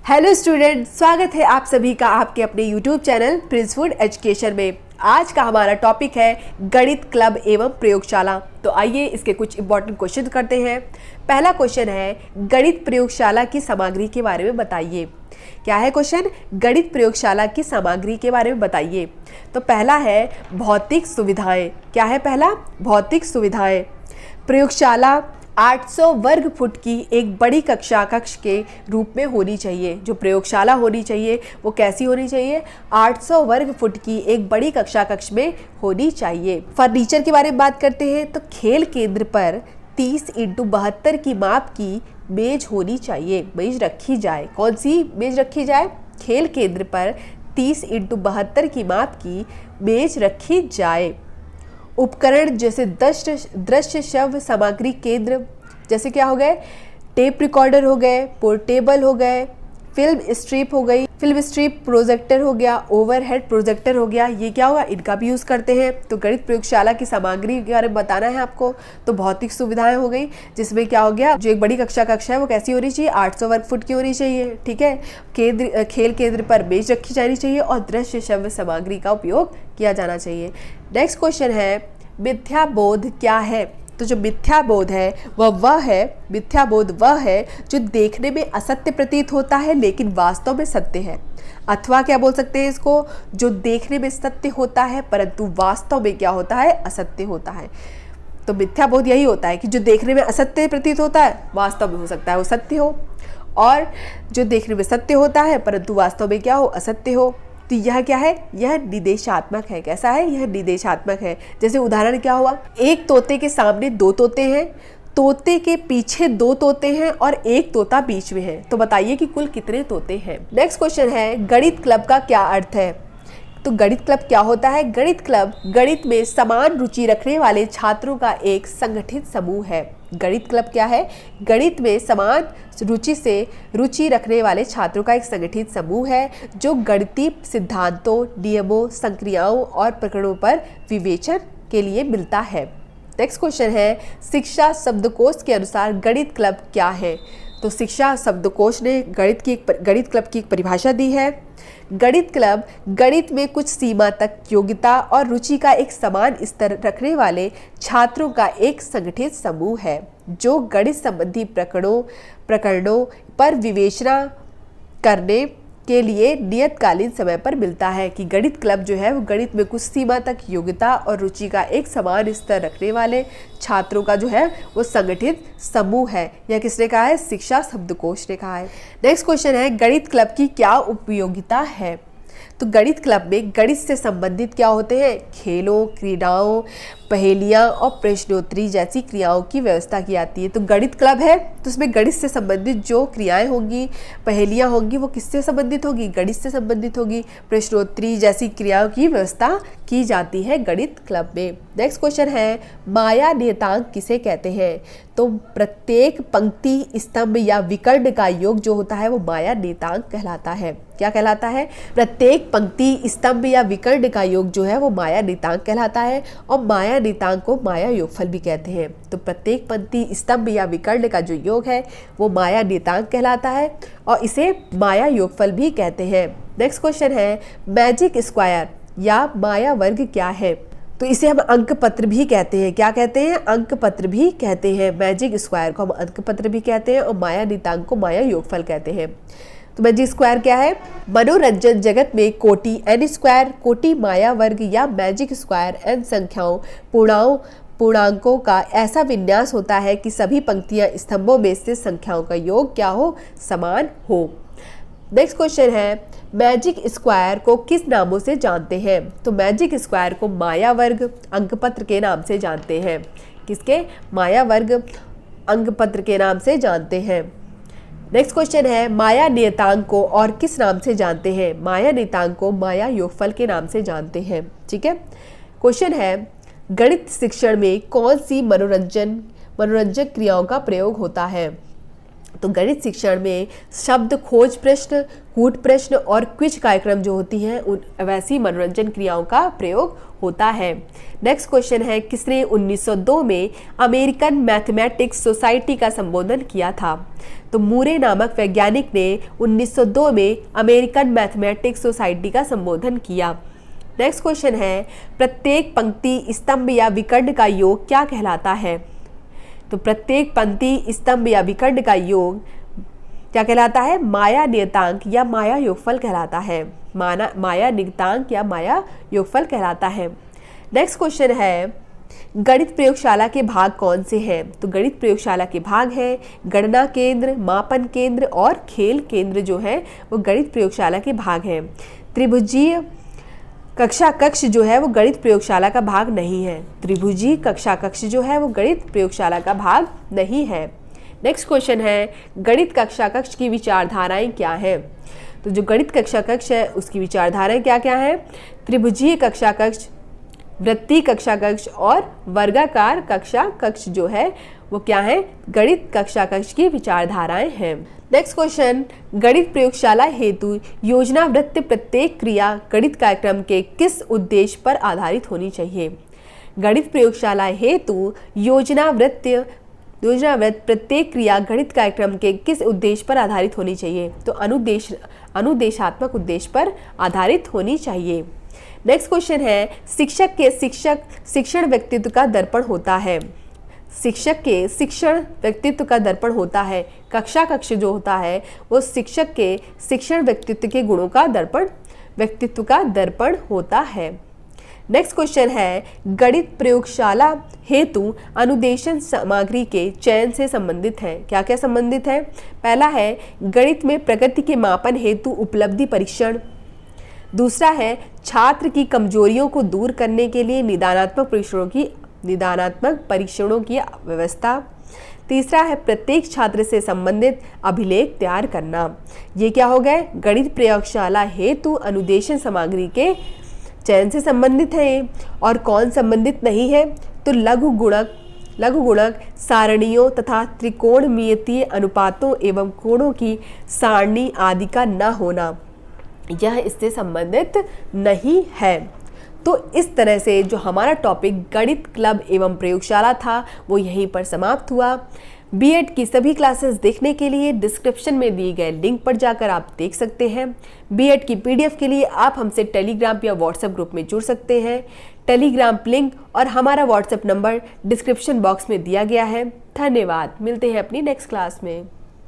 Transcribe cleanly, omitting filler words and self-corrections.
Hello student, स्वागत है आप सभी का आपके अपने यूट्यूब चैनल प्रिंसवुड एजुकेशन में। आज का हमारा टॉपिक है गणित क्लब एवं प्रयोगशाला। तो आइए इसके कुछ इंपॉर्टेंट क्वेश्चन करते हैं। पहला क्वेश्चन है गणित प्रयोगशाला की सामग्री के बारे में बताइए। क्या है क्वेश्चन? गणित प्रयोगशाला की सामग्री के बारे में बताइए। तो पहला है भौतिक सुविधाएं। क्या है पहला? भौतिक सुविधाएं। प्रयोगशाला 800 वर्ग फुट की एक बड़ी कक्ष के रूप में होनी चाहिए। जो प्रयोगशाला होनी चाहिए वो कैसी होनी चाहिए? 800 वर्ग फुट की एक बड़ी कक्ष में होनी चाहिए। फर्नीचर के बारे में बात करते हैं तो खेल केंद्र पर 30 × 72 की माप की मेज होनी चाहिए, मेज रखी जाए। कौन सी मेज रखी जाए? खेल केंद्र पर 30 × 72 की माप की मेज रखी जाए। उपकरण जैसे दृश्य श्रव्य सामग्री केंद्र जैसे क्या हो गए? टेप रिकॉर्डर हो गए, पोर्टेबल हो गए, फिल्म स्ट्रिप हो गई, फिल्म स्ट्रिप, प्रोजेक्टर हो गया, ओवरहेड प्रोजेक्टर हो गया। ये क्या होगा? इनका भी यूज़ करते हैं। तो गणित प्रयोगशाला की सामग्री के बारे में बताना है आपको। तो भौतिक सुविधाएं हो गई, जिसमें क्या हो गया? जो एक बड़ी कक्षा है वो कैसी होनी चाहिए? 800 वर्ग फुट की होनी चाहिए। ठीक है। खेल केंद्र पर मेज रखी जानी चाहिए और दृश्य श्रव्य सामग्री का उपयोग किया जाना चाहिए। नेक्स्ट क्वेश्चन है मिथ्याबोध क्या है? तो जो मिथ्याबोध है मिथ्याबोध वह है जो देखने में असत्य प्रतीत होता है लेकिन वास्तव में सत्य है। अथवा क्या बोल सकते हैं इसको? जो देखने में सत्य होता है परंतु वास्तव में क्या होता है? असत्य होता है। तो मिथ्याबोध यही होता है कि जो देखने में असत्य प्रतीत होता है वास्तव में हो सकता है वो सत्य हो, और जो देखने में सत्य होता है परंतु वास्तव में क्या हो? असत्य हो। तो यह क्या है? यह निर्देशात्मक है। कैसा है? यह निर्देशात्मक है। जैसे उदाहरण क्या हुआ? एक तोते के सामने 2 तोते हैं, तोते के पीछे 2 तोते हैं और एक तोता बीच में है। तो बताइए कि कुल कितने तोते हैं। नेक्स्ट क्वेश्चन है गणित क्लब का क्या अर्थ है? तो गणित क्लब क्या होता है? गणित क्लब गणित में समान रुचि रखने वाले छात्रों का एक संगठित समूह है। गणित क्लब क्या है? गणित में समान रुचि रखने वाले छात्रों का एक संगठित समूह है जो गणितीय सिद्धांतों, नियमों, संक्रियाओं और प्रकरणों पर विवेचन के लिए मिलता है। नेक्स्ट क्वेश्चन है शिक्षा शब्दकोश के अनुसार गणित क्लब क्या है? तो शिक्षा शब्दकोश ने गणित क्लब की एक परिभाषा दी है। गणित क्लब गणित में कुछ सीमा तक योग्यता और रुचि का एक समान स्तर रखने वाले छात्रों का एक संगठित समूह है जो गणित संबंधी प्रकरणों पर विवेचना करने के लिए नियतकालीन समय पर मिलता है। कि गणित क्लब जो है वो गणित में कुछ सीमा तक योग्यता और रुचि का एक समान स्तर रखने वाले छात्रों का जो है वो संगठित समूह है। यह किसने कहा है? शिक्षा शब्दकोश ने कहा है। नेक्स्ट क्वेश्चन है गणित क्लब की क्या उपयोगिता है? तो गणित क्लब में गणित से संबंधित क्या होते हैं? खेलों, क्रीड़ाओं, पहेलियाँ और प्रश्नोत्तरी जैसी क्रियाओं की व्यवस्था की जाती है। तो गणित क्लब है तो उसमें गणित से संबंधित जो क्रियाएं होंगी, पहेलियाँ होंगी, वो किससे संबंधित होगी? गणित से संबंधित होगी। प्रश्नोत्तरी जैसी क्रियाओं की व्यवस्था की जाती है गणित क्लब में। नेक्स्ट क्वेश्चन है माया नियतांक किसे कहते हैं? तो प्रत्येक पंक्ति, स्तंभ या विकर्ण का योग जो होता है वो माया नियतांक कहलाता है। क्या कहलाता है? प्रत्येक पंक्ति, स्तंभ या विकर्ण का योग जो है वो माया नियतांक कहलाता है और माया नियतांक को माया योगफल भी कहते हैं। तो प्रत्येक पंक्ति, स्तंभ या विकर्ण का जो योग है वो माया नियतांक कहलाता है और इसे माया योगफल भी कहते हैं। नेक्स्ट क्वेश्चन है मैजिक स्क्वायर या माया वर्ग क्या है? तो इसे हम अंक पत्र भी कहते हैं। क्या कहते हैं? अंक पत्र भी कहते हैं। मैजिक स्क्वायर को हम अंक पत्र भी कहते हैं और माया नियतांक को माया योगफल कहते हैं। तो मैजिक स्क्वायर क्या है? मनोरंजन जगत में कोटि n स्क्वायर, कोटि माया वर्ग या मैजिक स्क्वायर n संख्याओं, पूर्णांकों का ऐसा विन्यास होता है कि सभी पंक्तियां, स्तंभों में से संख्याओं का योग क्या हो? समान हो। नेक्स्ट क्वेश्चन है मैजिक स्क्वायर को किस नामों से जानते हैं? तो मैजिक स्क्वायर को माया वर्ग, अंकपत्र के नाम से जानते हैं। किसके? माया वर्ग, अंकपत्र के नाम से जानते हैं। नेक्स्ट क्वेश्चन है माया नियतांक को और किस नाम से जानते हैं? माया नियतांक को माया योगफल के नाम से जानते हैं। ठीक है। क्वेश्चन है गणित शिक्षण में कौन सी मनोरंजक क्रियाओं का प्रयोग होता है? तो गणित शिक्षण में शब्द खोज प्रश्न, कूट प्रश्न और क्विज कार्यक्रम जो होती हैं उन वैसी मनोरंजन क्रियाओं का प्रयोग होता है। नेक्स्ट क्वेश्चन है, किसने 1902 में अमेरिकन मैथमेटिक्स सोसाइटी का संबोधन किया था? तो मूरे नामक वैज्ञानिक ने 1902 में अमेरिकन मैथमेटिक्स सोसाइटी का संबोधन किया। नेक्स्ट क्वेश्चन है, प्रत्येक पंक्ति, स्तंभ या विकर्ण का योग क्या कहलाता है? तो प्रत्येक पंक्ति, स्तंभ या विकर्ण का योग क्या कहलाता है? माया नियतांक या माया योगफल कहलाता है। माया नियतांक या माया योगफल कहलाता है। नेक्स्ट क्वेश्चन है, गणित प्रयोगशाला के भाग कौन से हैं? तो गणित प्रयोगशाला के भाग हैं गणना केंद्र, मापन केंद्र और खेल केंद्र जो है वो गणित प्रयोगशाला के भाग हैं। त्रिभुजीय कक्षा कक्ष जो है वो गणित प्रयोगशाला का भाग नहीं है। त्रिभुजी कक्षा कक्ष जो है वो गणित प्रयोगशाला का भाग नहीं है। नेक्स्ट क्वेश्चन है, गणित कक्षा कक्ष की विचारधाराएं क्या हैं? तो जो गणित कक्षा कक्ष है उसकी विचारधाराएं क्या क्या है? त्रिभुजीय कक्षा कक्ष, वृत्तीय कक्षा कक्ष और वर्गाकार कक्षा कक्ष जो है वो क्या है? गणित कक्षा कक्ष की विचारधाराएं हैं। नेक्स्ट क्वेश्चन, गणित प्रयोगशाला हेतु योजनावृत्त प्रत्येक क्रिया गणित कार्यक्रम के किस उद्देश्य पर आधारित होनी चाहिए? गणित प्रयोगशाला हेतु योजनावृत्त प्रत्येक क्रिया गणित कार्यक्रम के किस उद्देश्य पर आधारित होनी चाहिए? तो अनुदेशात्मक उद्देश्य पर आधारित होनी चाहिए। नेक्स्ट क्वेश्चन है, शिक्षक के शिक्षण व्यक्तित्व का दर्पण होता है। शिक्षक के शिक्षण व्यक्तित्व का दर्पण होता है। कक्षा कक्ष जो होता है वो शिक्षक के शिक्षण व्यक्तित्व के गुणों का व्यक्तित्व का दर्पण होता है। नेक्स्ट क्वेश्चन है, गणित प्रयोगशाला हेतु अनुदेशन सामग्री के चयन से संबंधित है। क्या क्या संबंधित है? पहला है, गणित में प्रगति के मापन हेतु उपलब्धि परीक्षण। दूसरा है, छात्र की कमजोरियों को दूर करने के लिए निदानात्मक परीक्षणों की व्यवस्था। तीसरा है, प्रत्येक छात्र से संबंधित अभिलेख तैयार करना। ये क्या हो गए? गणित प्रयोगशाला हेतु अनुदेशन सामग्री के चयन से संबंधित है। और कौन संबंधित नहीं है? तो लघु गुणक, सारणियों तथा त्रिकोणमितीय अनुपातों एवं कोणों की सारणी आदि का न होना, यह इससे संबंधित नहीं है। तो इस तरह से जो हमारा टॉपिक गणित क्लब एवं प्रयोगशाला था वो यहीं पर समाप्त हुआ। बीएड की सभी क्लासेस देखने के लिए डिस्क्रिप्शन में दिए गए लिंक पर जाकर आप देख सकते हैं। बीएड की पीडीएफ के लिए आप हमसे टेलीग्राम या व्हाट्सएप ग्रुप में जुड़ सकते हैं। टेलीग्राम लिंक और हमारा व्हाट्सएप नंबर डिस्क्रिप्शन बॉक्स में दिया गया है। धन्यवाद, मिलते हैं अपनी नेक्स्ट क्लास में।